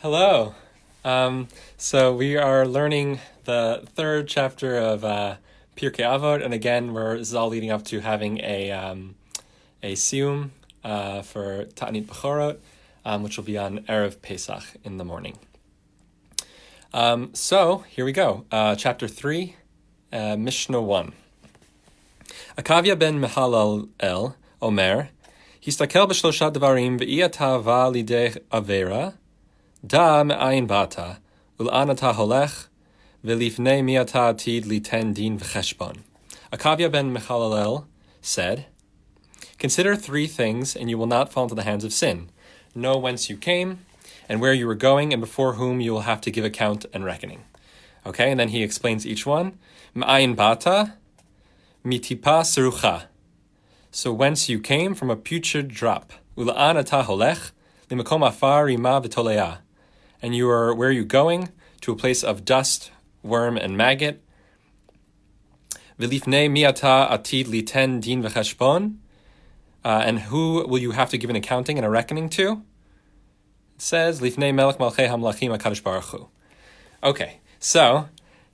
Hello. So we are learning the third chapter of Pirkei Avot, and again, this is all leading up to having a siyum for Ta'anit Bechorot, which will be on Erev Pesach in the morning. So here we go. Chapter 3, Mishnah 1. Akavya ben Mehalal Omer, Histakel b'shlosha devarim v'iyat ha'ava lidei avera, Da me'ayin bata, ul'an ata holech, v'lifnei mi ata atid liten din v'cheshbon. Akavya ben Mechalalel said, "Consider three things, and you will not fall into the hands of sin. Know whence you came, and where you were going, and before whom you will have to give account and reckoning." Okay, and then he explains each one. Me'ayin bata, mitipa serucha. So whence you came, from a putrid drop. Ul'an ata holech, limakom afar ima v'toleah. And you are, where are you going? To a place of dust, worm, and maggot. V'lifnei mi ata atid liten din v'cheshbon. And who will you have to give an accounting and a reckoning to? It says, Lifnei melech malchei hamlachim HaKadosh Baruch Hu. Okay, so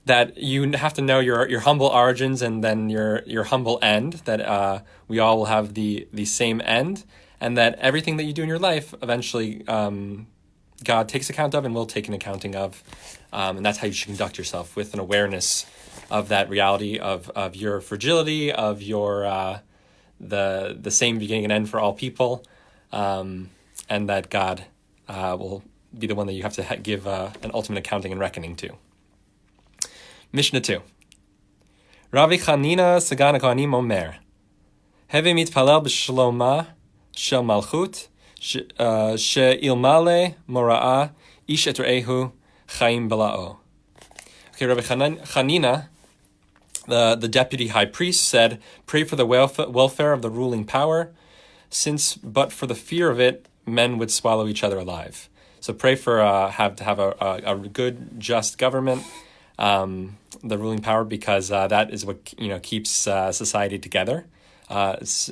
that you have to know your humble origins and then your humble end, that we all will have the same end, and that everything that you do in your life eventually God takes account of and will take an accounting of, and that's how you should conduct yourself, with an awareness of that reality of your fragility, of your the same beginning and end for all people, and that God will be the one that you have to give an ultimate accounting and reckoning to. Mishnah 2. Rabbi Chanina Sagan HaKohanim Omer, Heve mitpalel b'shloma shel malchut, she'ilmale mora'a ish et re'ehu chaim bela'o. Okay, Rabbi Chanina, the deputy high priest, said, "Pray for the welfare of the ruling power, since but for the fear of it, men would swallow each other alive." So pray for have a good, just government, the ruling power, because that is what keeps society together. It's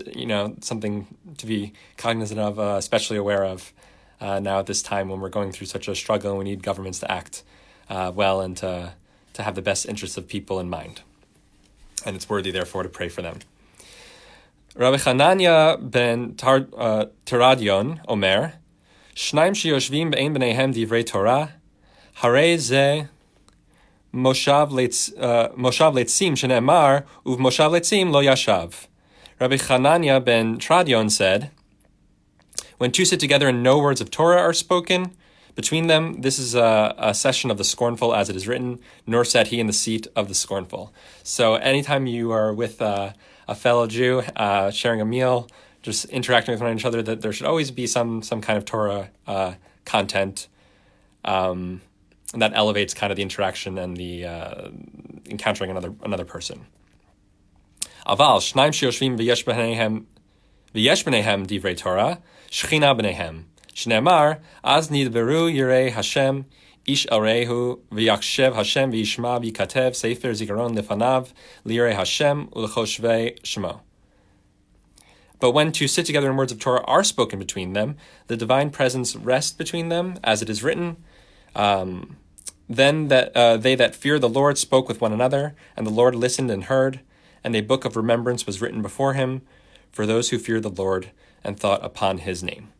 something to be cognizant of, especially aware of now at this time when we're going through such a struggle and we need governments to act well and to have the best interests of people in mind. And it's worthy, therefore, to pray for them. Rabbi Hanania ben Teradion Omer, Shnaim sheyoshvim be'ein b'neihem divrei Torah, harei ze moshav letzim shene'emar, uv moshav letzim lo yashav. Rabbi Hanania ben Teradion said, when two sit together and no words of Torah are spoken between them, this is a session of the scornful, as it is written, nor sat he in the seat of the scornful. So anytime you are with a fellow Jew, sharing a meal, just interacting with one another, that there should always be some kind of Torah content that elevates kind of the interaction and the encountering another person. Aval shnaim sheyoshvim v'yesh b'neihem divrei Torah, shechina b'neihem. Shneimar, az nidberu yirei Hashem, ish arehu v'yakshev Hashem v'yishma v'yikatev sefer zikaron lefanav lirei Hashem u'lechoshvei shemo. But when two sit together and words of Torah are spoken between them, the divine presence rests between them, as it is written, then that they that fear the Lord spoke with one another, and the Lord listened and heard, and a book of remembrance was written before him for those who fear the Lord and thought upon his name.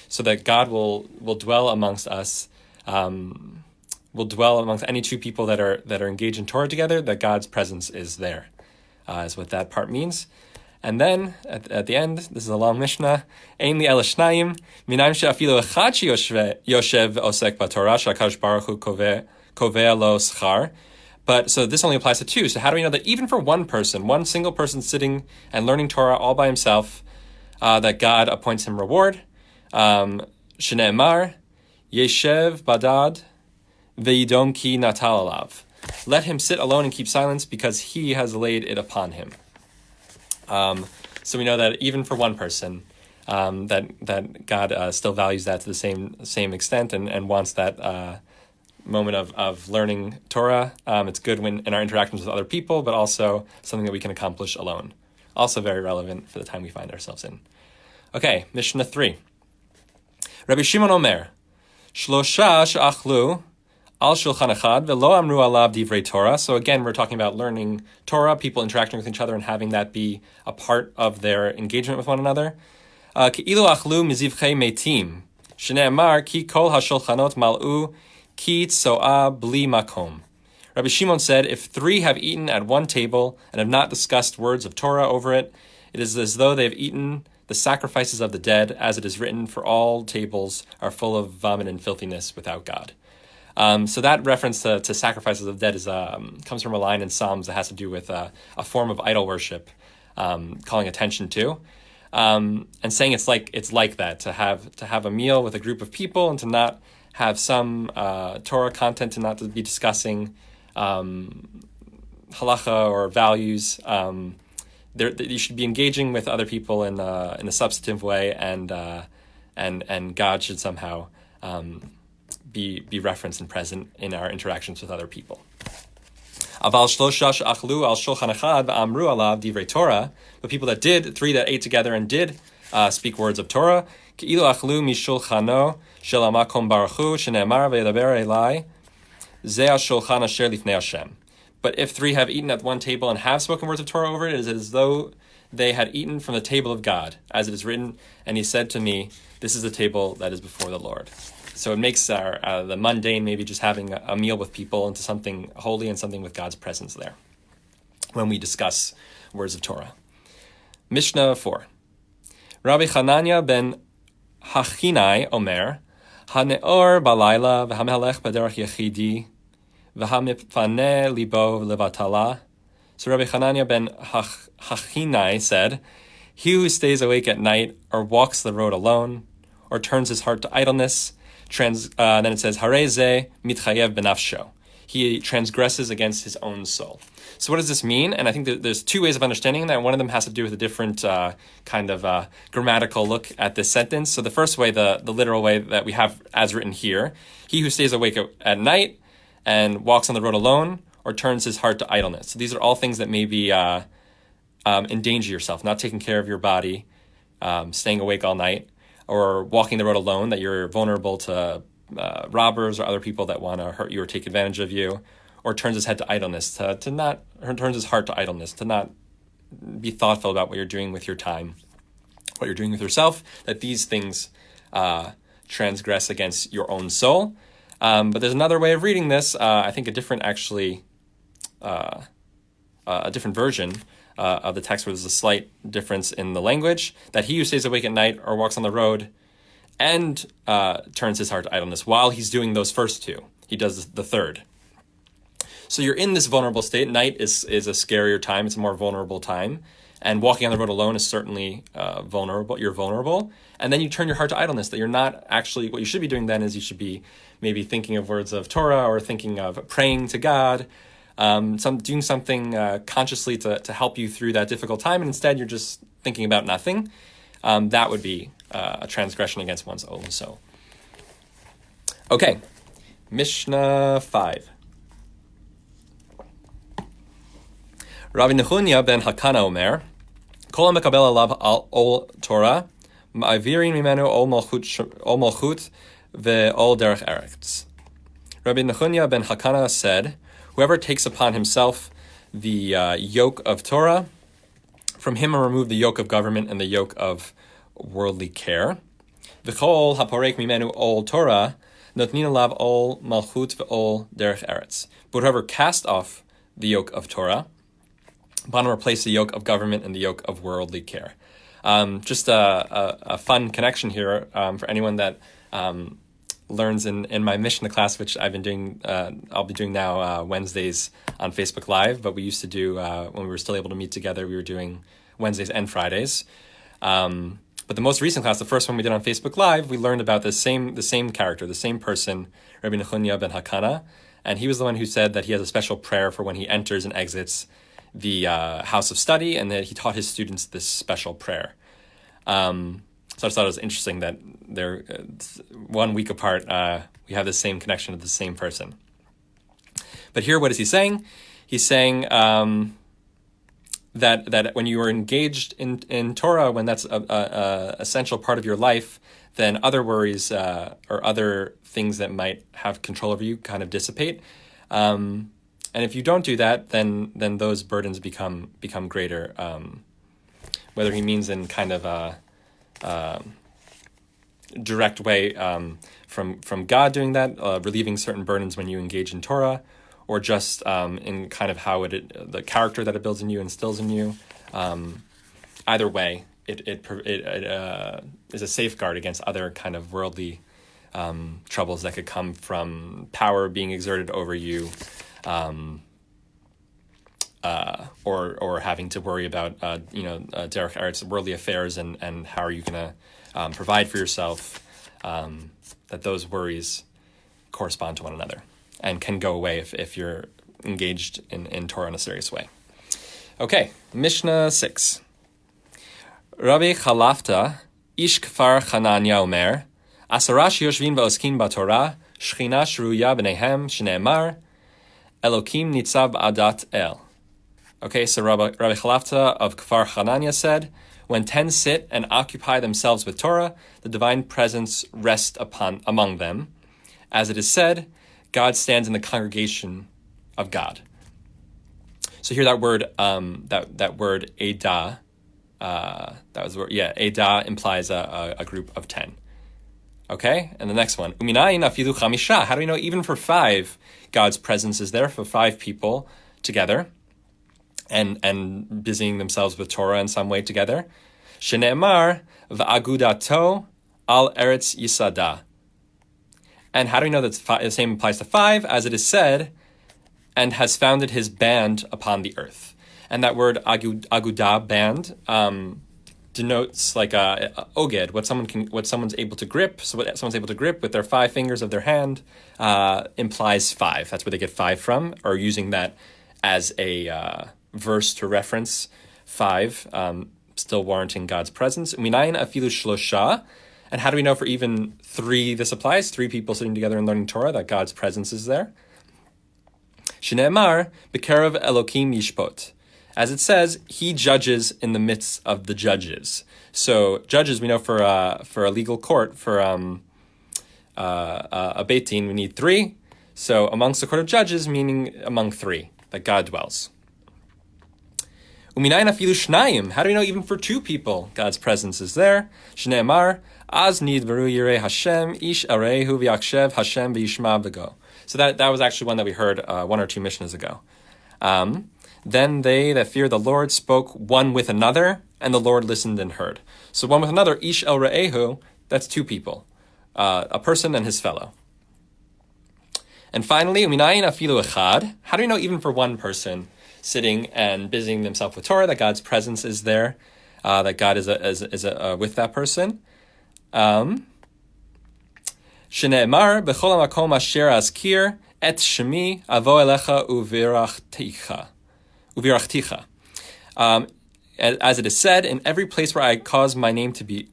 So that God will dwell amongst us, will dwell amongst any two people that are engaged in Torah together, that God's presence is there, is what that part means. And then, at the end, this is a long Mishnah, Ein li el shnayim, minaim she'afilu echad yoshev osek b'Torah she'HaKadosh Baruch Hu kovea lo schar. But so this only applies to two. So how do we know that even for one person, one single person sitting and learning Torah all by himself, that God appoints him reward? Shne'emar, yeshev badad ve'yidom ki natal alav. Let him sit alone and keep silence, because he has laid it upon him. So we know that even for one person, that God still values that to the same extent and wants that moment of learning Torah. It's good when in our interactions with other people, but also something that we can accomplish alone. Also very relevant for the time we find ourselves in. Okay, Mishnah 3. Rabbi Shimon Omer, Shlosha she'achlu al shulchan echad ve'lo amru alav divrei Torah. So again, we're talking about learning Torah, people interacting with each other and having that be a part of their engagement with one another. Ke'ilu achlu mizivchei metim, shene'emar ki kol hashulchanot mal'u ki tso'a bli makom. Rabbi Shimon said, if 3 have eaten at one table and have not discussed words of Torah over it, it is as though they have eaten the sacrifices of the dead, as it is written, for all tables are full of vomit and filthiness without God. So that reference to sacrifices of the dead is comes from a line in Psalms that has to do with a form of idol worship, calling attention to, and saying it's like that, to have a meal with a group of people and to not have some Torah content, and not to be discussing halacha or values. You should be engaging with other people in a substantive way, and God should somehow be referenced and present in our interactions with other people. Aval shlosha she'achlu al shulchan echad ve'amru alav divrei Torah, but people that did, 3 that ate together and did speak words of Torah, ke'ilu achlu mishulchano shel hamakom baruch hu shene'emar ve'yedaber elai ze hashulchan asher lifnei Hashem. But if 3 have eaten at one table and have spoken words of Torah over it, it is as though they had eaten from the table of God, as it is written, and he said to me, this is the table that is before the Lord. So it makes the mundane, maybe just having a meal with people, into something holy and something with God's presence there when we discuss words of Torah. Mishnah 4. Rabbi Hanania ben Hachinai Omer, Haneor balayla v'hamelech b'derech yechidi v'hamipfaneh libo levatala. So Rabbi Hanania ben Hachinai said, he who stays awake at night or walks the road alone or turns his heart to idleness, then it says, Hareze mitchayev benafsho. He transgresses against his own soul. So what does this mean? And I think that there's 2 ways of understanding that. One of them has to do with a different kind of grammatical look at this sentence. So the first way, the literal way that we have as written here, he who stays awake at night and walks on the road alone or turns his heart to idleness. So these are all things that maybe endanger yourself, not taking care of your body, staying awake all night, or walking the road alone, that you're vulnerable to robbers or other people that want to hurt you or take advantage of you, or turns his head to idleness, turns his heart to idleness, to not be thoughtful about what you're doing with your time, what you're doing with yourself, that these things transgress against your own soul. But there's another way of reading this, I think a different version of the text, where there's a slight difference in the language, that he who stays awake at night or walks on the road and turns his heart to idleness, while he's doing those first 2, he does the third. So you're in this vulnerable state. Night is a scarier time. It's a more vulnerable time. And walking on the road alone is certainly vulnerable. You're vulnerable. And then you turn your heart to idleness, that you're not actually, what you should be doing then is you should be maybe thinking of words of Torah or thinking of praying to God, doing something consciously to help you through that difficult time, and instead you're just thinking about nothing. That would be a transgression against one's own soul. Okay, Mishnah 5. Rabbi Nechunya ben Hakana Omer, Kol HaMekabel Alav Al Ol Torah, Ma'avirin Mimenu Ol Malchut Ve'Ol Derech Eretz. Rabbi Nechunya ben Hakana said, whoever takes upon himself the yoke of Torah, from him will remove the yoke of government and the yoke of worldly care. V'chol haporek mimenu ol Torah, notnin alav ol malchut ve'ol derech eretz. But whoever cast off the yoke of Torah, upon him replace the yoke of government and the yoke of worldly care. Just a fun connection here for anyone that learns in my Mishnah class, which I've been doing, I'll be doing now Wednesdays on Facebook Live, but we used to do, when we were still able to meet together, we were doing Wednesdays and Fridays. But the most recent class, the first one we did on Facebook Live, we learned about the same character, the same person, Rabbi Nechunya ben Hakana, and he was the one who said that he has a special prayer for when he enters and exits the house of study, and that he taught his students this special prayer. So I just thought it was interesting that they're 1 week apart, we have the same connection to the same person. But here, what is he saying? He's saying, that when you are engaged in Torah, when that's a essential part of your life, then other worries or other things that might have control over you kind of dissipate. And if you don't do that, then those burdens become greater. Whether he means in kind of a direct way from God doing that, relieving certain burdens when you engage in Torah, or just in kind of how the character that it builds in you, instills in you. Either way, it is a safeguard against other kind of worldly troubles that could come from power being exerted over you, or having to worry about derech eretz, worldly affairs, and how are you going to provide for yourself. That those worries correspond to one another and can go away if you're engaged in Torah in a serious way. Okay, Mishnah 6. Rabbi Chalafta, ish kfar Chananya omer, asara sheyoshvin va'oskin b'Torah, shchina shruya b'neihem, shneemar, Elokim nitzav adat el. Okay, so Rabbi Chalafta of Kfar Chananya said, when 10 sit and occupy themselves with Torah, the divine presence rests among them. As it is said, God stands in the congregation of God. So here that word, that word Edah, Edah implies a group of 10. Okay, and the next one, Uminayin afilu chamisha. How do we know even for 5, God's presence is there for 5 people together, and busying themselves with Torah in some way together? Shene'emar va'agudato al eretz yisada. And how do we know that the same applies to 5, as it is said, and has founded his band upon the earth? And that word agudah, band, denotes like a oged, what someone's able to grip. So what someone's able to grip with their 5 fingers of their hand implies 5. That's where they get 5 from, or using that as a verse to reference 5, still warranting God's presence. Minayin afilu shlosha. And how do we know for even 3 this applies? 3 people sitting together and learning Torah, that God's presence is there. Shneemar b'kerev Elokim yishpot. As it says, he judges in the midst of the judges. So judges, we know for a legal court, for a beit din, we need 3. So amongst the court of judges, meaning among 3, that God dwells. Uminayin afilu shnayim. How do we know even for 2 people God's presence is there? Shneemar az nidvaru yirei Hashem ish arehu v'yakshev Hashem v'yishma b'go. So that was actually one that we heard 1 or 2 mishnahs ago. Then they that fear the Lord spoke one with another, and the Lord listened and heard. So one with another, ish el re'ehu, that's 2 people, a person and his fellow. And finally, uminayin afilu echad. How do we know even for 1 person sitting and busying themselves with Torah, that God's presence is there, that God is with that person? Shne'emar b'chol hamakom asher azkir et shemi avo elecha uvirachticha. As it is said, in every place where I cause my name to be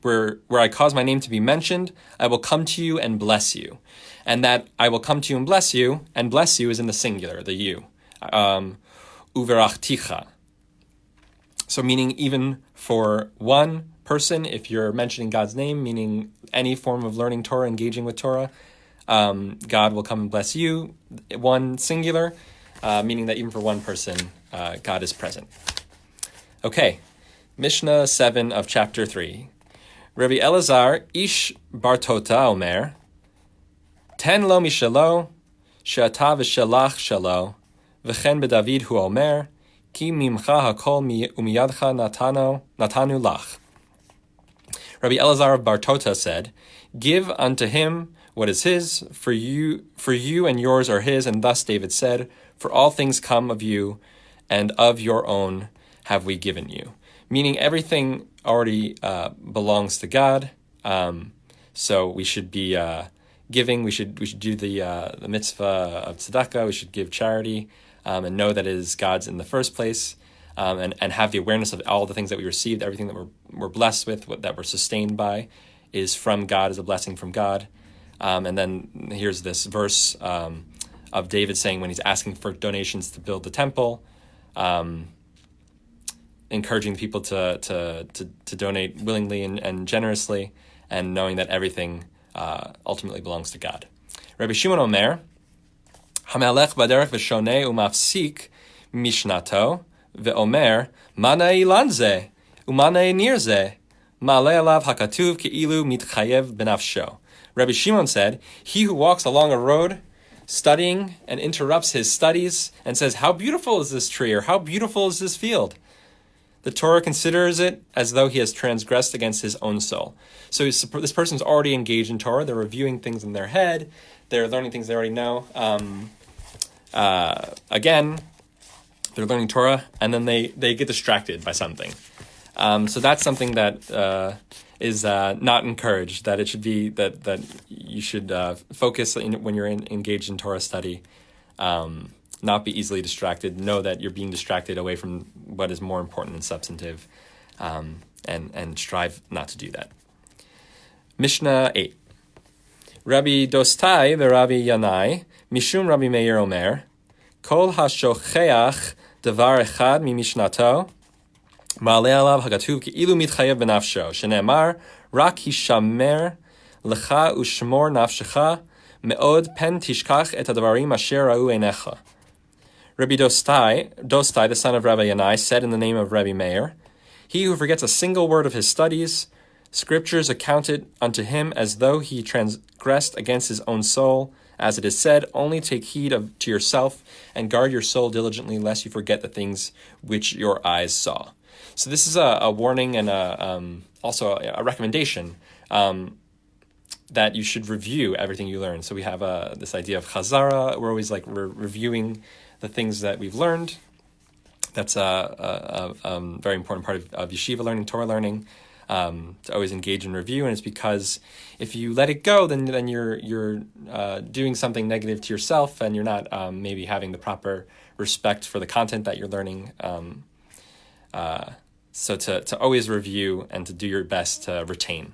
mentioned, I will come to you and bless you. And that I will come to you and bless you is in the singular, the you. Uverachticha. So meaning even for 1 person, if you're mentioning God's name, meaning any form of learning Torah, engaging with Torah, God will come and bless you, 1 singular, meaning that even for 1 person, God is present. Okay, Mishnah 7 of chapter 3. Rabbi Elazar ish Bartota omer, ten lo mishalo, she'ata v'shelach shalo, v'chen b'David hu omer, ki mimcha hakol umiyadcha natanu lach. Rabbi Elazar of Bartota said, give unto him what is his, for you and yours are his, and thus David said, for all things come of you, and of your own have we given you. Meaning everything already belongs to God, so we should be giving. We should do the mitzvah of tzedakah. We should give charity, and know that it is God's in the first place, and have the awareness of all the things that we received, everything that we're blessed with, that we're sustained by, is from God, is a blessing from God. And then here's this verse of David saying when he's asking for donations to build the temple, encouraging people to donate willingly and generously, and knowing that everything ultimately belongs to God. Rabbi Shimon Omer, Hamelech baderech v'shoneh umafsik mishnato ve'omer manei lanze umanei nirze ma'aleh alav hakatuv ke'ilu mitchayev benafsho. Rabbi Shimon said, he who walks along a road studying and interrupts his studies and says, how beautiful is this tree, or how beautiful is this field, the Torah considers it as though he has transgressed against his own soul. So this person's already engaged in Torah. They're reviewing things in their head. They're learning things they already know. Again, they're learning Torah, and then they get distracted by something. So that's something that is not encouraged. That it should be that you should focus when you're engaged in Torah study. Not be easily distracted. Know that you're being distracted away from what is more important and substantive, and strive not to do that. Mishnah 8. Rabbi Dostai v'Rabbi Yanai mishum Rabbi Meir Omer kol hashocheach davar echad mimishnato ma'aleh alav hagatuv ke'ilu mitchayev benafsho shene'emar rak hishamer lecha ushmor nafshecha me'od pen tishkach et hadvarim asher ra'u einecha. Rabbi Dostai, the son of Rabbi Yanai, said in the name of Rabbi Meir, he who forgets a single word of his studies, scriptures account it unto him as though he transgressed against his own soul. As it is said, only take heed to yourself and guard your soul diligently, lest you forget the things which your eyes saw. So this is a warning and also a recommendation that you should review everything you learn. So we have this idea of chazara. We're always we're reviewing the things that we've learned. That's a very important part of yeshiva learning, Torah learning, to always engage in review. And it's because if you let it go, then you're doing something negative to yourself, and you're not maybe having the proper respect for the content that you're learning. So to always review and to do your best to retain.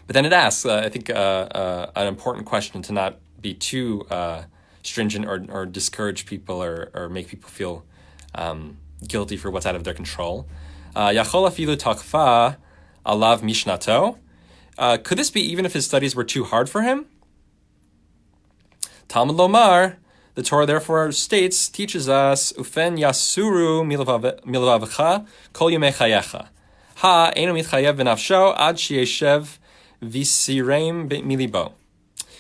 But then it asks, I think, an important question to not be too stringent or discourage people or make people feel guilty for what's out of their control. Yachol afilu takfa alav mishnato. Could this be even if his studies were too hard for him? Talmud lomar, the Torah therefore teaches us, ufen yasuru milvavecha kol yemei chayecha. Ha einu mitchayev benafsho ad sheyeshev visirem milibo.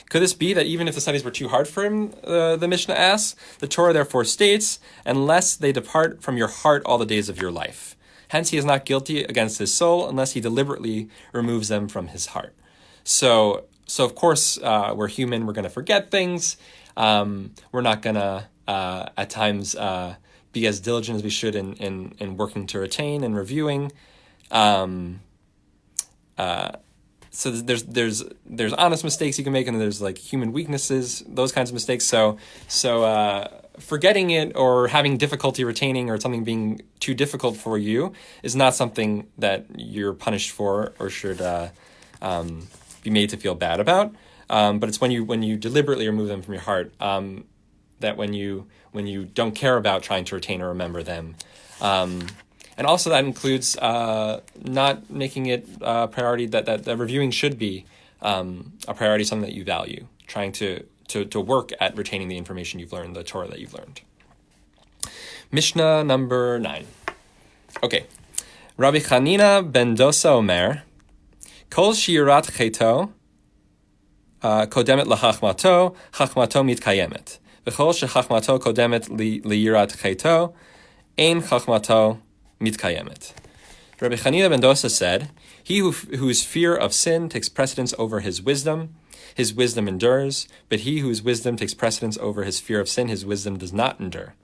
Could this be that even if the studies were too hard for him, the Mishnah asks, the Torah therefore states, unless they depart from your heart all the days of your life. Hence he is not guilty against his soul unless he deliberately removes them from his heart. So of course, we're human, we're going to forget things. We're not going to, at times, be as diligent as we should in working to retain and reviewing. So there's honest mistakes you can make, and there's human weaknesses, those kinds of mistakes. So forgetting it or having difficulty retaining or something being too difficult for you is not something that you're punished for or should be made to feel bad about. But it's when you deliberately remove them from your heart, that when you don't care about trying to retain or remember them. And also that includes not making it a priority that reviewing should be a priority, something that you value, trying to work at retaining the information you've learned, the Torah that you've learned. Mishnah number 9. Okay. Rabbi Chanina ben Dosa Omer, Kol shirat cheto kodemet lachachmato, chachmato mitkayemet. V'chol shechachmato kodemet liyirat cheto, ein chachmato mitkayemet. Rabbi Chanina ben Dosa said, he whose fear of sin takes precedence over his wisdom endures, but he whose wisdom takes precedence over his fear of sin, his wisdom does not endure.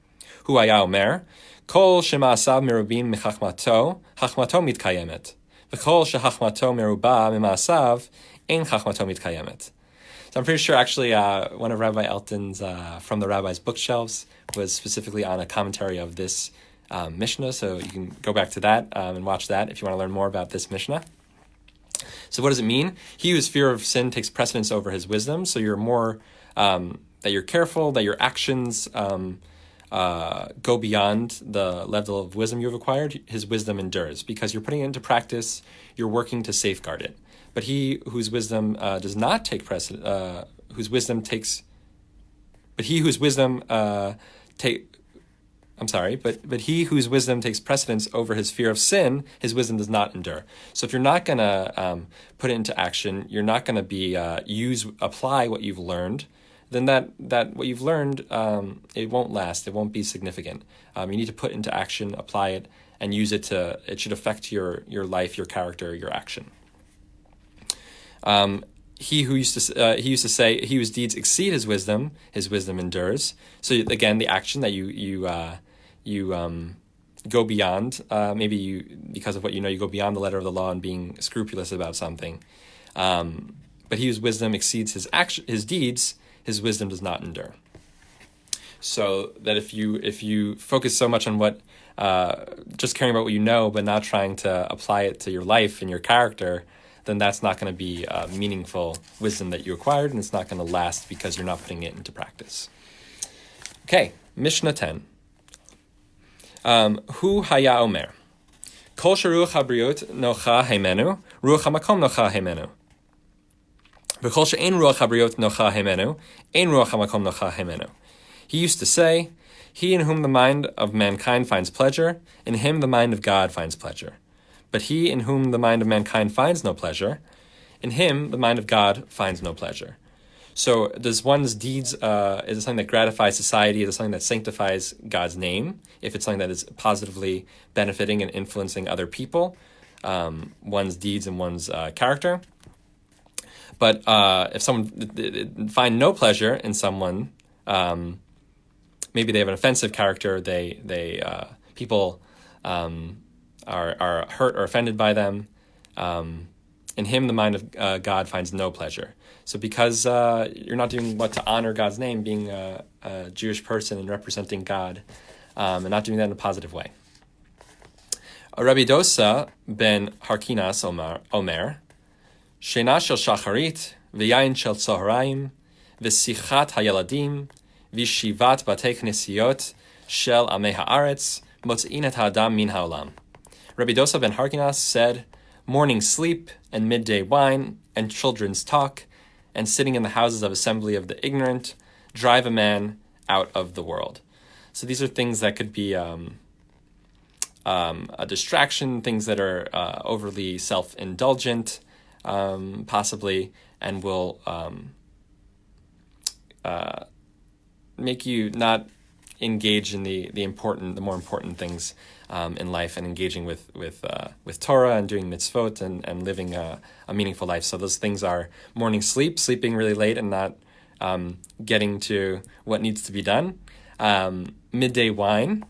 Hu haya omer, kol shema'asav merubim mechachmato, chachmato mitkayemet. V'chol shechachmato meruba mima'asav, ein chachmato mitkayemet. So I'm pretty sure actually one of Rabbi Elton's From the Rabbi's bookshelves was specifically on a commentary of this Mishnah, so you can go back to that and watch that if you want to learn more about this Mishnah. So what does it mean? He whose fear of sin takes precedence over his wisdom, so you're more, that you're careful, that your actions go beyond the level of wisdom you've acquired, his wisdom endures, because you're putting it into practice, you're working to safeguard it. But he whose wisdom does not take precedent, whose wisdom takes, but he whose wisdom but he whose wisdom takes precedence over his fear of sin, his wisdom does not endure. So if you're not going to put it into action, you're not going to apply what you've learned, then that what you've learned, it won't last. It won't be significant. You need to put into action, apply it, and use it it should affect your life, your character, your action. He used to say, he whose deeds exceed his wisdom endures. So again, the action that you go beyond, because of what you go beyond the letter of the law and being scrupulous about something. But he whose wisdom exceeds his deeds, his wisdom does not endure. So that if you focus so much on what, just caring about what you know, but not trying to apply it to your life and your character, then that's not going to be meaningful wisdom that you acquired, and it's not going to last because you're not putting it into practice. Okay, Mishnah 10. Hu haya omer, kol sheruach habriut nocha hemenu, ruach hamakom nocha hemenu. V'kol she'en ruach habriut nocha hemenu, ein ruach hamakom nocha hemenu. He used to say, he in whom the mind of mankind finds pleasure, in him the mind of God finds pleasure. But he in whom the mind of mankind finds no pleasure, in him the mind of God finds no pleasure. So does one's deeds, is it something that gratifies society? Is it something that sanctifies God's name? If it's something that is positively benefiting and influencing other people, one's deeds and one's character. But if someone find no pleasure in someone, maybe they have an offensive character, people are hurt or offended by them, in him the mind of God finds no pleasure. So because you're not doing what to honor God's name, being a Jewish person and representing God, and not doing that in a positive way. Rabbi Dosa ben Harkinas Omer, Shena shel shacharit, v'yayin shel tzoharaim, v'sichat hayaladim, v'shivat batei knesiot shel amei haaretz, motzein et ha'adam min ha'olam. Rabbi Dosa ben Harkinas said, morning sleep and midday wine and children's talk and sitting in the houses of assembly of the ignorant drive a man out of the world. So these are things that could be a distraction, things that are overly self-indulgent, possibly, and will make you not engage in the more important things in life, and engaging with Torah and doing mitzvot and living a meaningful life. So those things are morning sleep, sleeping really late and not getting to what needs to be done. Midday wine,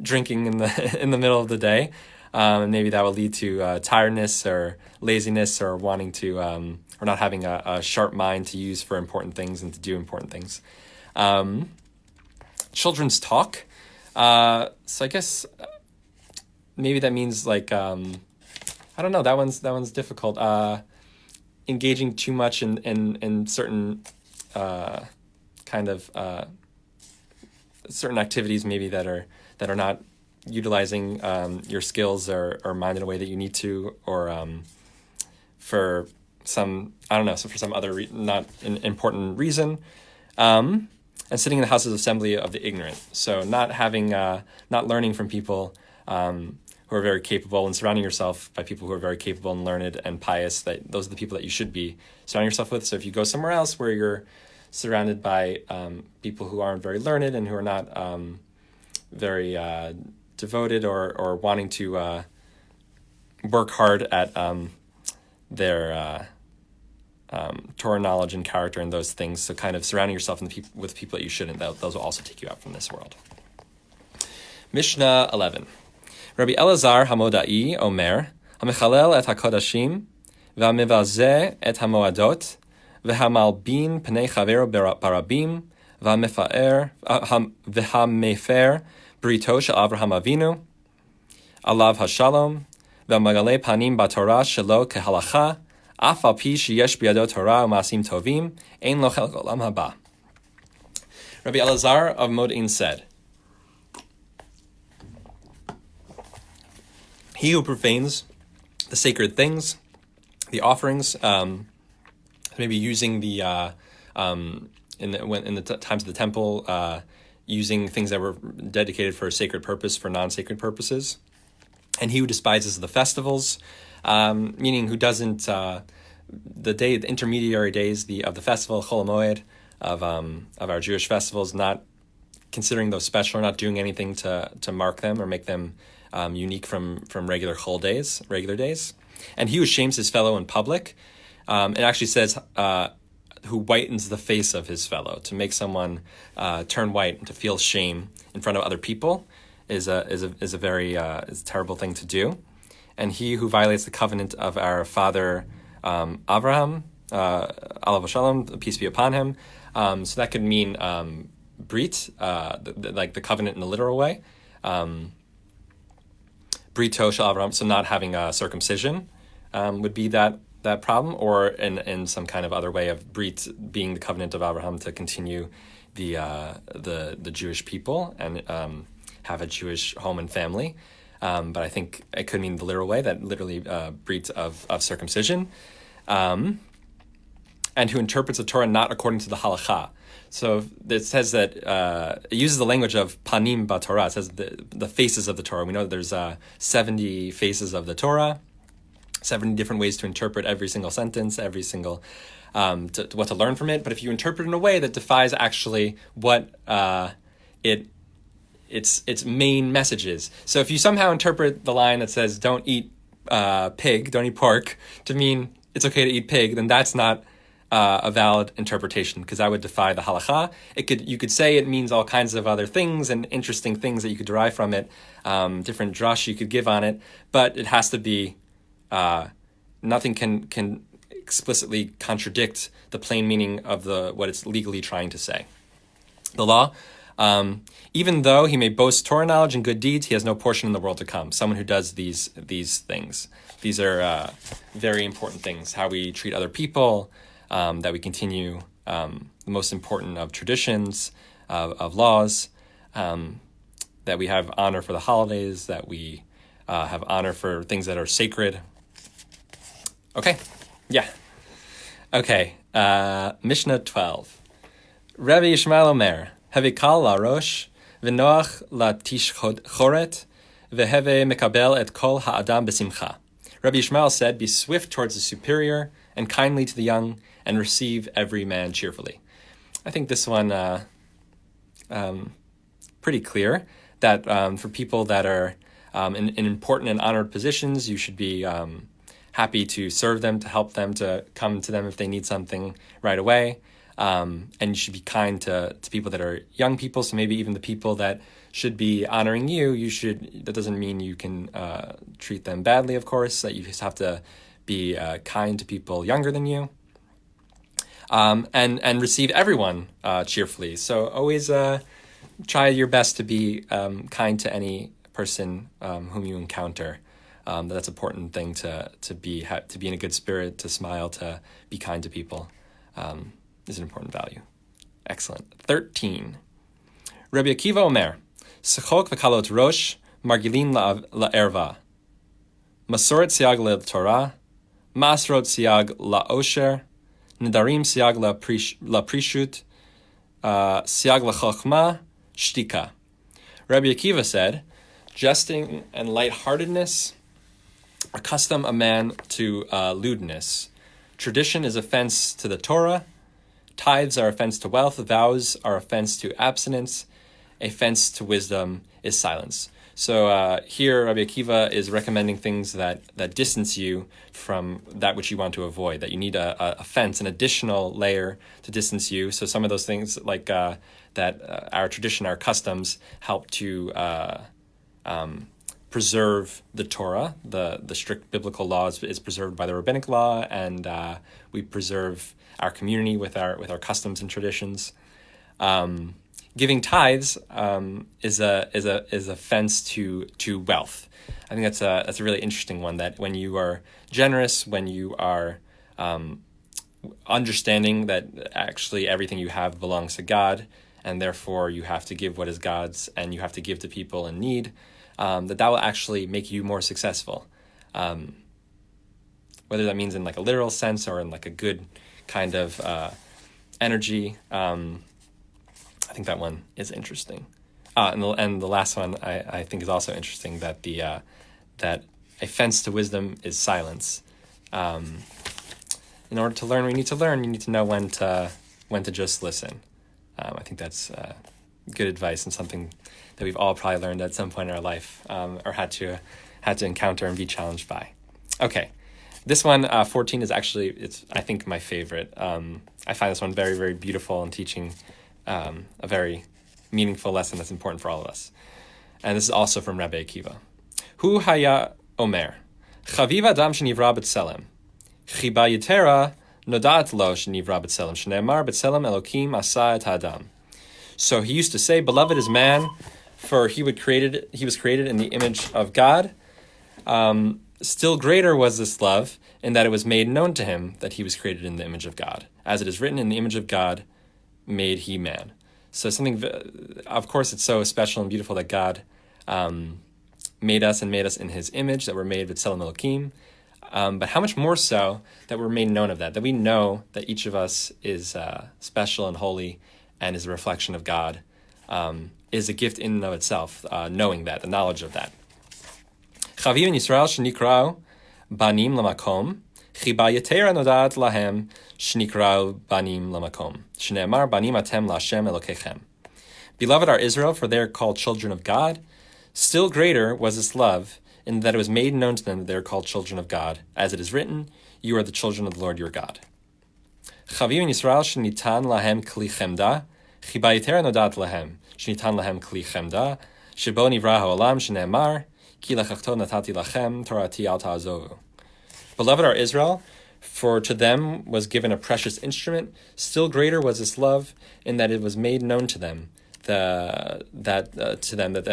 drinking in the middle of the day, and maybe that will lead to tiredness or laziness or wanting to or not having a sharp mind to use for important things and to do important things. Children's talk. So I guess maybe that means like I don't know. That one's difficult. Engaging too much in certain kind of certain activities maybe that are not utilizing your skills or mind in a way that you need to, or for some so for some other not an important reason. And sitting in the houses of assembly of the ignorant. So not learning from people who are very capable, and surrounding yourself by people who are very capable and learned and pious. Those are the people that you should be surrounding yourself with. So if you go somewhere else where you're surrounded by people who aren't very learned and who are not very devoted or wanting to work hard at their Torah knowledge and character and those things, so kind of surrounding yourself with people that you shouldn't, those will also take you out from this world. Mishnah 11. Rabbi Elazar Hamodai Omer, Hamechalel et HaKodashim, V'hamevazeh et HaMoadot, V'hamalbin pnei chavero barabim, V'hamefer brito shel Avraham Avinu, Alav HaShalom, V'hamagale panim batorah shelo kehalacha, Af al pi sheyesh biyado Torah u'masim tovim, ein lo chelek olam haba. Rabbi Elazar of Modin said, He who profanes the sacred things, the offerings, maybe using the in the times of the temple, using things that were dedicated for a sacred purpose for non-sacred purposes, and he who despises the festivals, meaning who doesn't the intermediary days of the festival Chol Hamoed of our Jewish festivals, not considering those special, or not doing anything to mark them or make them unique from regular Chol days, regular days. And he who shames his fellow in public, it actually says who whitens the face of his fellow, to make someone turn white and to feel shame in front of other people is a very terrible thing to do. And he who violates the covenant of our father Abraham, alav shalom, peace be upon him. So that could mean brit, like the covenant in a literal way. Brito shel Abraham, so not having a circumcision would be that problem, or in some kind of other way of brit being the covenant of Abraham to continue the Jewish people and have a Jewish home and family. But I think it could mean the literal way, that literally brit of circumcision. And who interprets the Torah not according to the halacha. So it says that it uses the language of panim b'Torah. It says the faces of the Torah. We know that there's 70 faces of the Torah, 70 different ways to interpret every single sentence, every single what to learn from it. But if you interpret in a way that defies actually what its main message is. So if you somehow interpret the line that says don't eat pig, don't eat pork, to mean it's okay to eat pig, then that's not a valid interpretation, because that would defy the halacha. You could say it means all kinds of other things and interesting things that you could derive from it, different drush you could give on it, but it has to be nothing can explicitly contradict the plain meaning of what it's legally trying to say. The law, even though he may boast Torah knowledge and good deeds, he has no portion in the world to come. Someone who does these things. These are very important things. How we treat other people, that we continue the most important of traditions, of laws, that we have honor for the holidays, that we have honor for things that are sacred. Okay, yeah. Okay, Mishnah 12. Rabbi Yishmael Omer, Hevikal la rosh, v'noach la tishchoret, v'heve mekabel et kol ha'adam b'simcha. Rabbi Yishmael said, be swift towards the superior and kindly to the young, and receive every man cheerfully. I think this one pretty clear, that for people that are in important and honored positions, you should be happy to serve them, to help them, to come to them if they need something right away. And you should be kind to people that are young people, so maybe even the people that should be honoring you, that doesn't mean you can treat them badly, of course, that you just have to be kind to people younger than you. And receive everyone cheerfully. So always try your best to be kind to any person whom you encounter. That's an important thing to be in a good spirit, to smile, to be kind to people is an important value. Excellent. 13. Rabbi Akiva Omer, Sechok v'kalot rosh, margilin la'erva. Masoret siag le'torah, masrot siag la'osher, Nedarim siag la prishut, siag la chochma, shtika. Rabbi Akiva said, jesting and lightheartedness accustom a man to lewdness. Tradition is offense to the Torah. Tithes are offense to wealth. Vows are offense to abstinence. Offense to wisdom is silence. So here Rabbi Akiva is recommending things that distance you from that which you want to avoid, that you need a fence, an additional layer to distance you. So some of those things like that our tradition, our customs help to preserve the Torah, the strict biblical laws is preserved by the rabbinic law, and we preserve our community with our customs and traditions. Giving tithes is a fence to wealth. I think that's a really interesting one. That when you are generous, when you are understanding that actually everything you have belongs to God, and therefore you have to give what is God's, and you have to give to people in need. that will actually make you more successful. Whether that means in like a literal sense or in like a good kind of energy. I think that one is interesting. And the last one I think is also interesting, that that a fence to wisdom is silence. In order to learn, we need to learn. You need to know when to just listen. I think that's good advice, and something that we've all probably learned at some point in our life, or had to encounter and be challenged by. Okay, this one 14 is actually, it's I think my favorite. I find this one very, very beautiful and teaching a very meaningful lesson that's important for all of us. And this is also from Rabbi Akiva. Hu haya omer, chaviv adam shenivra b'tselem, chiba yitera nodat lo shenivra b'tselem, shneemar b'tselem elokim asa et adam. So he used to say, beloved is man, for he was created in the image of God. Still greater was this love, in that it was made known to him that he was created in the image of God. As it is written, in the image of God made he man. So something, of course, it's so special and beautiful that God made us in his image, that we're made b'tselem Elokim. But how much more so that we're made known of that we know that each of us is special and holy and is a reflection of God, is a gift in and of itself, knowing that, the knowledge of that. Chavim Yisrael shenikrau banim lamakom, chiba yetera nodat lahem shenikrau banim lamakom, shneemar banim atem lashem elokechem. Beloved are Israel, for they are called children of God. Still greater was this love, in that it was made known to them that they are called children of God. As it is written, you are the children of the Lord your God. Chavim Yisrael shenitan lahem kli chemda, chiba yetera nodat lahem shenitan lahem kli chemda, shebo nivra ha'olam shneemar, Beloved are Israel, for to them was given a precious instrument. Still greater was this love, in that it was made known to them that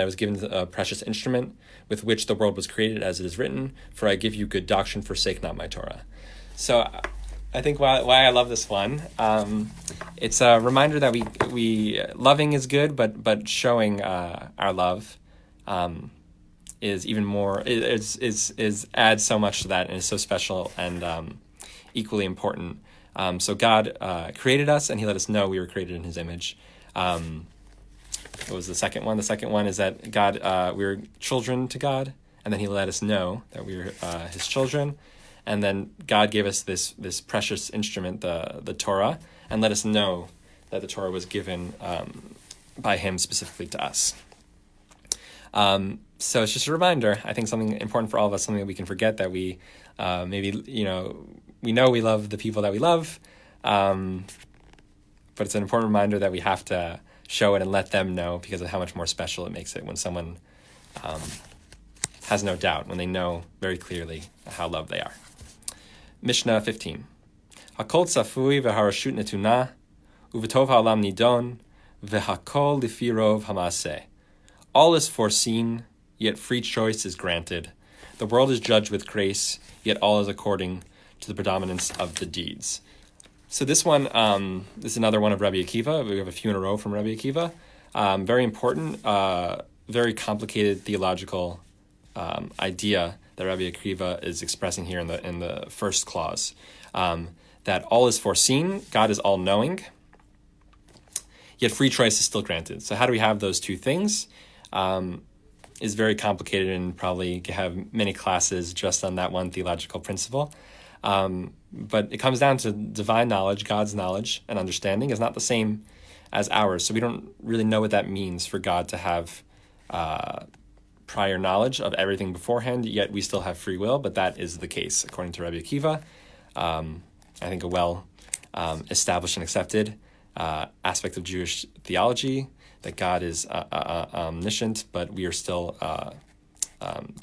was given a precious instrument with which the world was created, as it is written, for I give you good doctrine, forsake not my Torah. So I think why I love this one, it's a reminder that we loving is good, but showing our love is even more, is adds so much to that, and is so special and equally important. So God created us, and he let us know we were created in his image. What was the second one? The second one is that God, we were children to God, and then he let us know that we were his children. And then God gave us this precious instrument, the Torah, and let us know that the Torah was given by him specifically to us. So it's just a reminder, I think something important for all of us, something that we can forget, that we maybe, we know we love the people that we love, but it's an important reminder that we have to show it and let them know, because of how much more special it makes it when someone has no doubt, when they know very clearly how loved they are. Mishnah 15. Hakol tzafui v'harashut netuna, uv'tov ha'olam nidon, v'hakol lifi rov ha'maaseh. All is foreseen, yet free choice is granted. The world is judged with grace, yet all is according to the predominance of the deeds. So this one, this is another one of Rabbi Akiva. We have a few in a row from Rabbi Akiva. Very important, very complicated theological idea that Rabbi Akiva is expressing here in the first clause. That all is foreseen, God is all-knowing, yet free choice is still granted. So how do we have those two things? Is very complicated, and probably have many classes just on that one theological principle. But it comes down to divine knowledge. God's knowledge and understanding is not the same as ours. So we don't really know what that means for God to have prior knowledge of everything beforehand, yet we still have free will. But that is the case, according to Rabbi Akiva. I think a well established and accepted aspect of Jewish theology, that God is omniscient, but we are still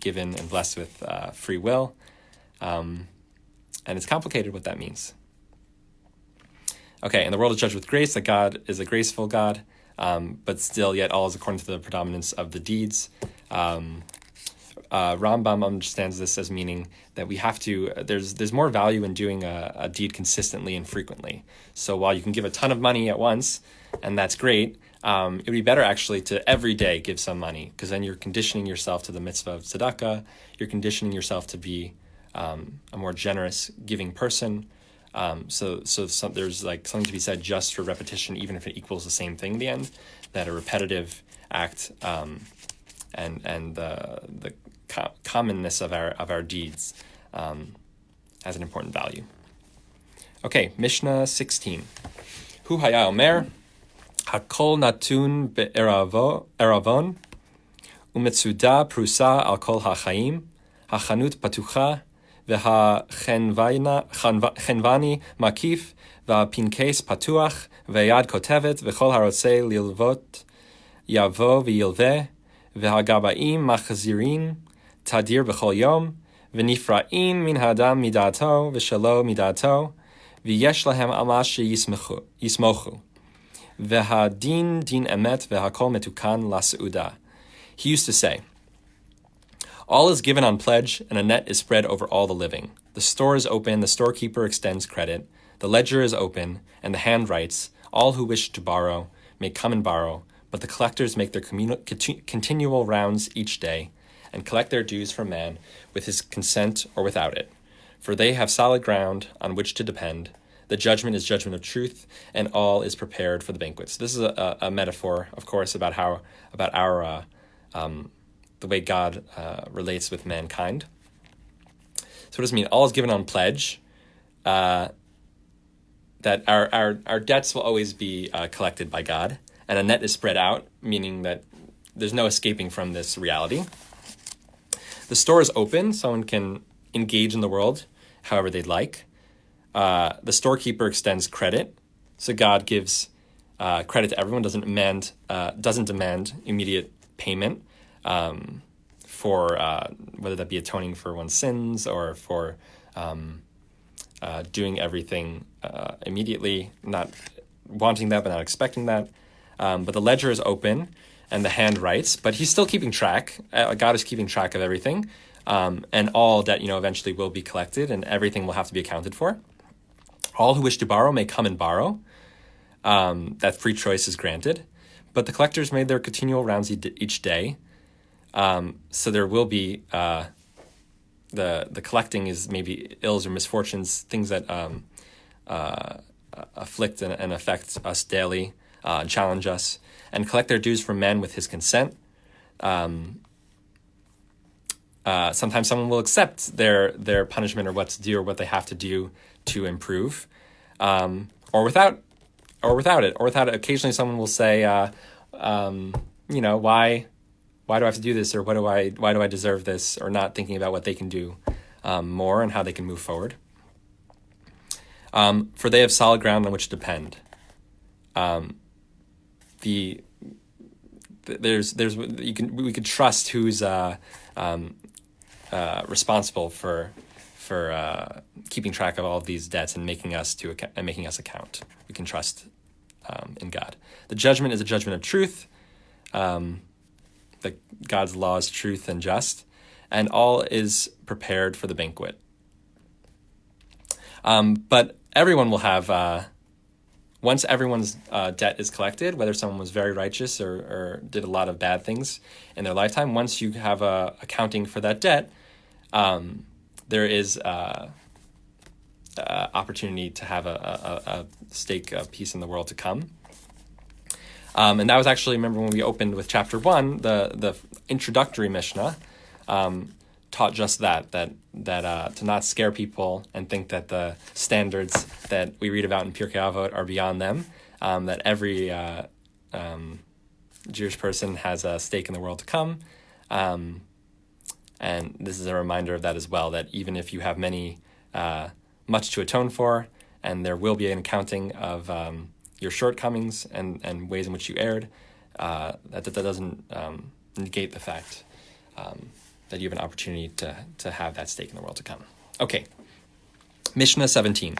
given and blessed with free will. And it's complicated what that means. Okay, and the world is judged with grace, that God is a graceful God, but still yet all is according to the predominance of the deeds. Rambam understands this as meaning that we have to, there's more value in doing a deed consistently and frequently. So while you can give a ton of money at once, and that's great, it would be better actually to every day give some money, because then you're conditioning yourself to the mitzvah of tzedakah. You're conditioning yourself to be a more generous giving person. So there's like something to be said just for repetition, even if it equals the same thing in the end. That a repetitive act and the commonness of our deeds has an important value. Okay, Mishnah 16. Hu haya omer, hakol natun be'eravon, umetsuda prusa al kol ha'chaim, hachanut patucha, והחנווני מקיף, והפנקס פתוח, והיד כותבת, וכל הרוצה ללוות יבוא וילווה, והגבאים מחזירים תדיר בכל יום, ונפרעים מן האדם מדעתו ושלא מדעתו, ויש להם על מה שיסמוכו, והדין דין אמת והכל מתוקן לסעודה. He used to say, all is given on pledge, and a net is spread over all the living. The store is open, the storekeeper extends credit, the ledger is open, and the hand writes, all who wish to borrow may come and borrow, but the collectors make their continual rounds each day, and collect their dues from man with his consent or without it. For they have solid ground on which to depend. The judgment is judgment of truth, and all is prepared for the banquets. This is a metaphor, of course, about our the way God relates with mankind. So what does it mean? All is given on pledge. That our debts will always be collected by God, and a net is spread out, meaning that there's no escaping from this reality. The store is open; someone can engage in the world however they'd like. The storekeeper extends credit, so God gives credit to everyone. Doesn't demand immediate payment. For whether that be atoning for one's sins or for doing everything immediately, not wanting that but not expecting that. But the ledger is open and the hand writes, but he's still keeping track. God is keeping track of everything, and all debt, eventually will be collected, and everything will have to be accounted for. All who wish to borrow may come and borrow. That free choice is granted, but the collectors made their continual rounds each day. So there will be the collecting is maybe ills or misfortunes, things that afflict and affect us daily, and challenge us, and collect their dues from men with his consent. Sometimes someone will accept their punishment or what's due or what they have to do to improve, or without it. Occasionally someone will say, why do I have to do this, or why do I deserve this, or not thinking about what they can do more and how they can move forward. For they have solid ground on which to depend. We could trust who's responsible for keeping track of all of these debts and making us account. We can trust in God. The judgment is a judgment of truth. That God's law is truth and just, and all is prepared for the banquet. But everyone will have, once everyone's debt is collected, whether someone was very righteous or did a lot of bad things in their lifetime, once you have accounting for that debt, there is opportunity to have a stake, a piece in the world to come. And that was actually, remember when we opened with chapter 1, the introductory Mishnah taught just that to not scare people and think that the standards that we read about in Pirkei Avot are beyond them, that every Jewish person has a stake in the world to come. And this is a reminder of that as well, that even if you have much to atone for, and there will be an accounting of your shortcomings and ways in which you erred, that doesn't negate the fact that you have an opportunity to have that stake in the world to come. Okay, Mishnah 17.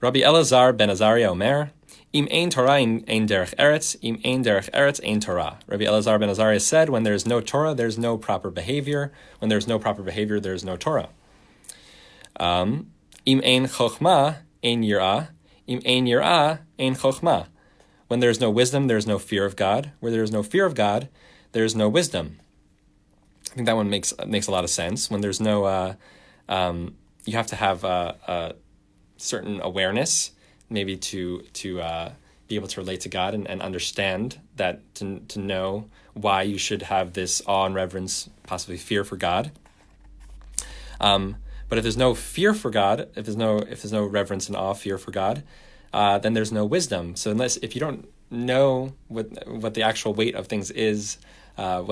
Rabbi Elazar ben Azariah Omer, Im ein Torah ein derech eretz, im ein derech eretz ein Torah. Rabbi Elazar ben Azariah said, when there is no Torah, there is no proper behavior. When there is no proper behavior, there is no Torah. Im ein chokhmah ein yirah, im ein yirah ein chokhmah. When there is no wisdom, there is no fear of God. Where there is no fear of God, there is no wisdom. I think that one makes a lot of sense. When there's no, you have to have a certain awareness, maybe to be able to relate to God and understand that, to know why you should have this awe and reverence, possibly fear for God. But if there's no fear for God, if there's no reverence and awe, fear for God, then there's no wisdom. So if you don't know what the actual weight of things is, how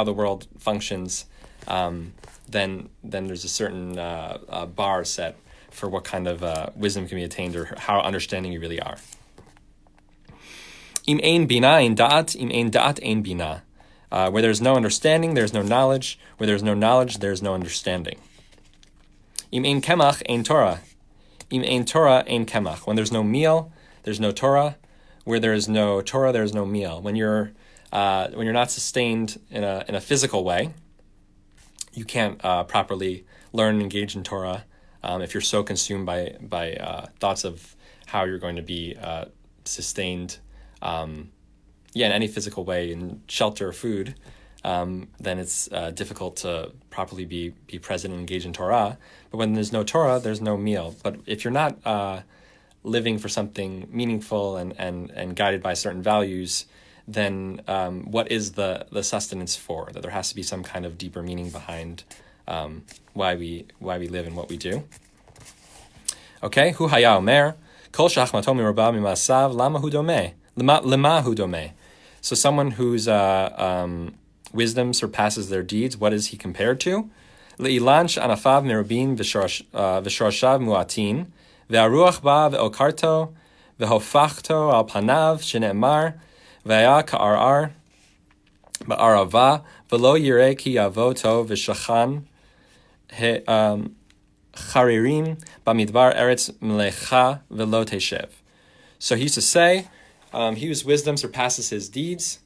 the world functions, then there's a certain bar set for what kind of wisdom can be attained, or how understanding you really are. Im ein bina ein da'at, im ein da'at ein bina. Where there's no understanding, there's no knowledge. Where there's no knowledge, there's no understanding. Im ein kemach ein Torah. Im ein Torah ein kemach. When there's no meal, there's no Torah. Where there is no Torah, there's no meal. When you're not sustained in a physical way, you can't properly learn and engage in Torah if you're so consumed by thoughts of how you're going to be sustained, in any physical way, in shelter or food, then it's difficult to properly be present and engage in Torah. But when there's no Torah, there's no meal. But if you're not living for something meaningful and guided by certain values, then what is the sustenance for? That there has to be some kind of deeper meaning behind why we live and what we do. Okay, hu haya omer kol shachmato miraba mimasav lama hu domeh lema hu domeh. So someone whose wisdom surpasses their deeds, what is he compared to? Le'ilan she'anafav merubin v'shorashav muatin ve'aruach ba ve'okarto ve'hofachto al panav shene'emar ve'aya ka'arar ba'arava ve'lo yireh ki yavoto v'shachan charirim b'midbar eretz melecha ve'lo teshev. So he used to say, he whose wisdom surpasses his deeds,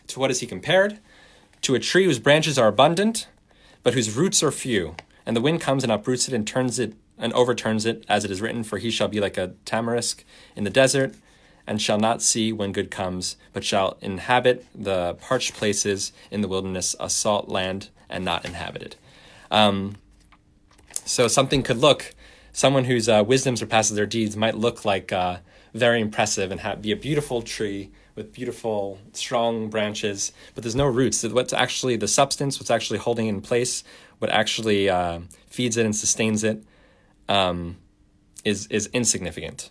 to what is he compared? To a tree whose branches are abundant, but whose roots are few. And the wind comes and uproots it and turns it and overturns it, as it is written, for he shall be like a tamarisk in the desert, and shall not see when good comes, but shall inhabit the parched places in the wilderness, a salt land and not inhabited. So someone whose wisdom surpasses their deeds might look like very impressive and be a beautiful tree with beautiful, strong branches, but there's no roots. What's actually the substance, what's actually holding it in place, what actually feeds it and sustains it, is insignificant.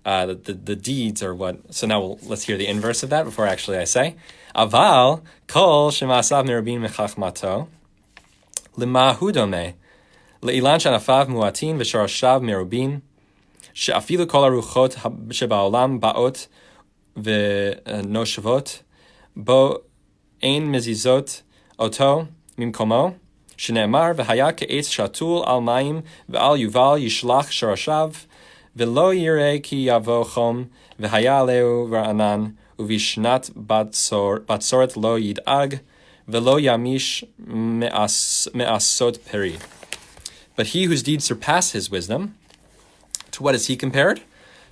The deeds are what. So now let's hear the inverse of that before I say. Aval kol shemasav merubin mechachmato lema hu domeh leilan shanafav muatin v'shorashav merubin she'afilu kol haruchot sheba'olam ba'ot v'noshvot bo ein mezizot oto mimkomo shene'emar v'haya ke'etz shatul al mayim v'al yuval yishlach shorashav v'lo yireh ki yavo chom v'haya leu v'ra'anan uvishnat batsoret lo yid'ag v'lo yamish me'asot peri. But he whose deeds surpass his wisdom, to what is he compared?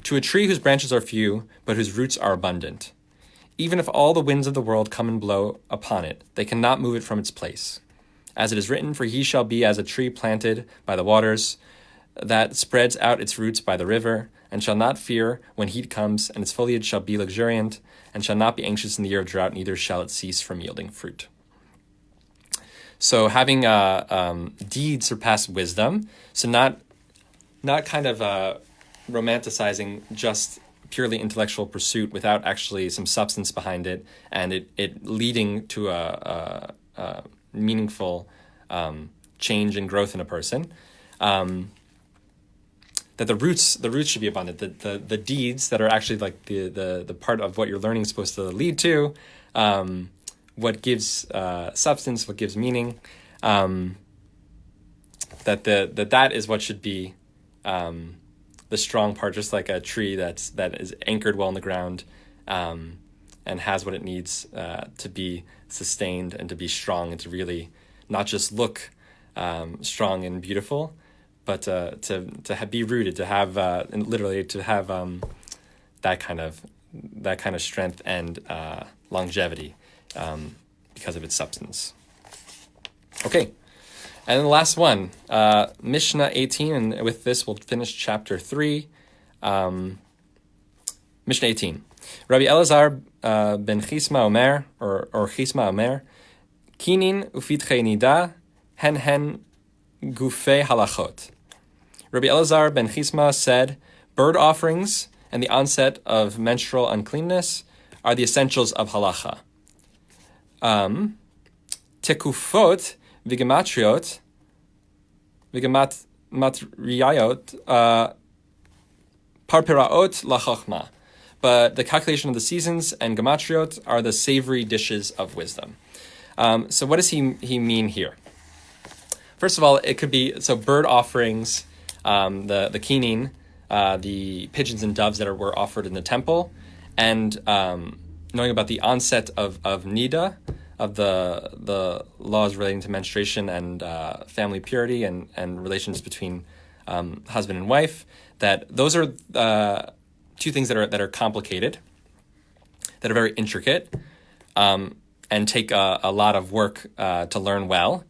To a tree whose branches are few, but whose roots are abundant. Even if all the winds of the world come and blow upon it, they cannot move it from its place. As it is written, for he shall be as a tree planted by the waters, that spreads out its roots by the river, and shall not fear when heat comes, and its foliage shall be luxuriant, and shall not be anxious in the year of drought, neither shall it cease from yielding fruit. So having deeds surpass wisdom, so not kind of romanticizing just purely intellectual pursuit without actually some substance behind it, and it leading to a meaningful change and growth in a person. That the roots should be abundant. The deeds that are actually like the part of what your learning is supposed to lead to, what gives substance, what gives meaning, that is what should be the strong part, just like a tree that is anchored well in the ground, and has what it needs to be sustained and to be strong and to really not just look strong and beautiful, but to be rooted, to have literally to have that kind of strength and longevity because of its substance. Okay, and then the last one, Mishnah 18, and with this we'll finish chapter 3. Mishnah 18. Rabbi Elazar ben Chisma Omer, or Chisma Omer, Kinin ufitchei nida, hen gufei halachot. Rabbi Elazar ben Chisma said, bird offerings and the onset of menstrual uncleanness are the essentials of halacha. Tekufot v'gematriot parperaot lachachma. But the calculation of the seasons and gematriot are the savory dishes of wisdom. So what does he mean here? First of all, it could be bird offerings, the kinin, the pigeons and doves that were offered in the temple, and knowing about the onset of nida, of the laws relating to menstruation and family purity and relations between husband and wife. That those are two things that are complicated, that are very intricate, and take a lot of work to learn well.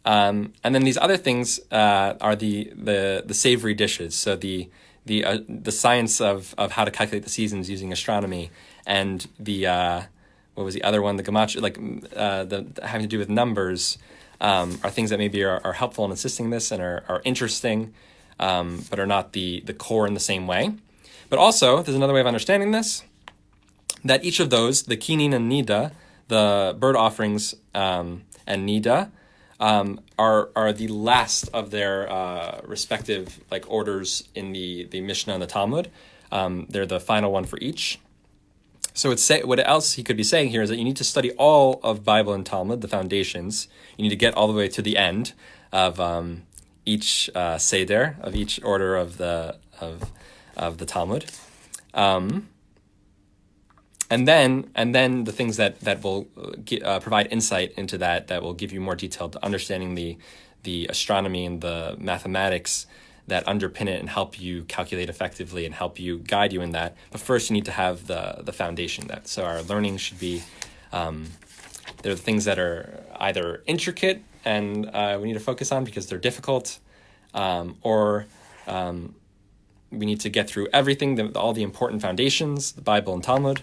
And then these other things are the savory dishes. So the science of how to calculate the seasons using astronomy, and the what was the other one? The gematria, the having to do with numbers, are things that maybe are helpful in assisting this and are interesting, but are not the core in the same way. But also, there's another way of understanding this, that each of those, the kinin and nida, the bird offerings and nida, are the last of their respective orders in the Mishnah and the Talmud. They're the final one for each. So what else he could be saying here is that you need to study all of Bible and Talmud, the foundations. You need to get all the way to the end of each seder, of each order of the Talmud, and then the things that will provide insight into that will give you more detailed understanding, the astronomy and the mathematics that underpin it and help you calculate effectively and help you guide you in that. But first, you need to have the foundation. So our learning should be there are things that are either intricate and we need to focus on because they're difficult, or we need to get through everything, all the important foundations, the Bible and Talmud,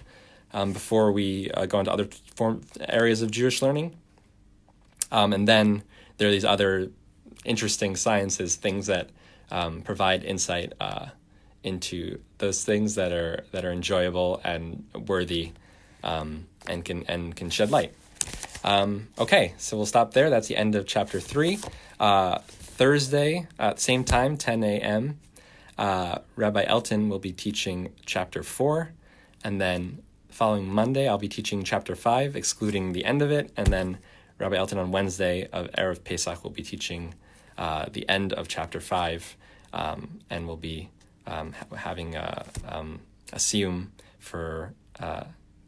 before we go into other areas of Jewish learning. And then there are these other interesting sciences, things that provide insight into those things that are enjoyable and worthy, and can shed light. Okay, so we'll stop there. That's the end of chapter 3. Thursday at the same time, 10 a.m., Rabbi Elton will be teaching chapter 4, and then the following Monday I'll be teaching chapter 5, excluding the end of it, and then Rabbi Elton on Wednesday of Erev Pesach will be teaching the end of chapter 5, and we'll be having a siyum for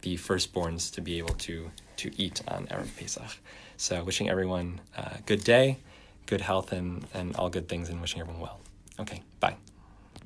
the firstborns to be able to eat on Erev Pesach. So wishing everyone a good day, good health, and all good things, and wishing everyone well. Okay, bye.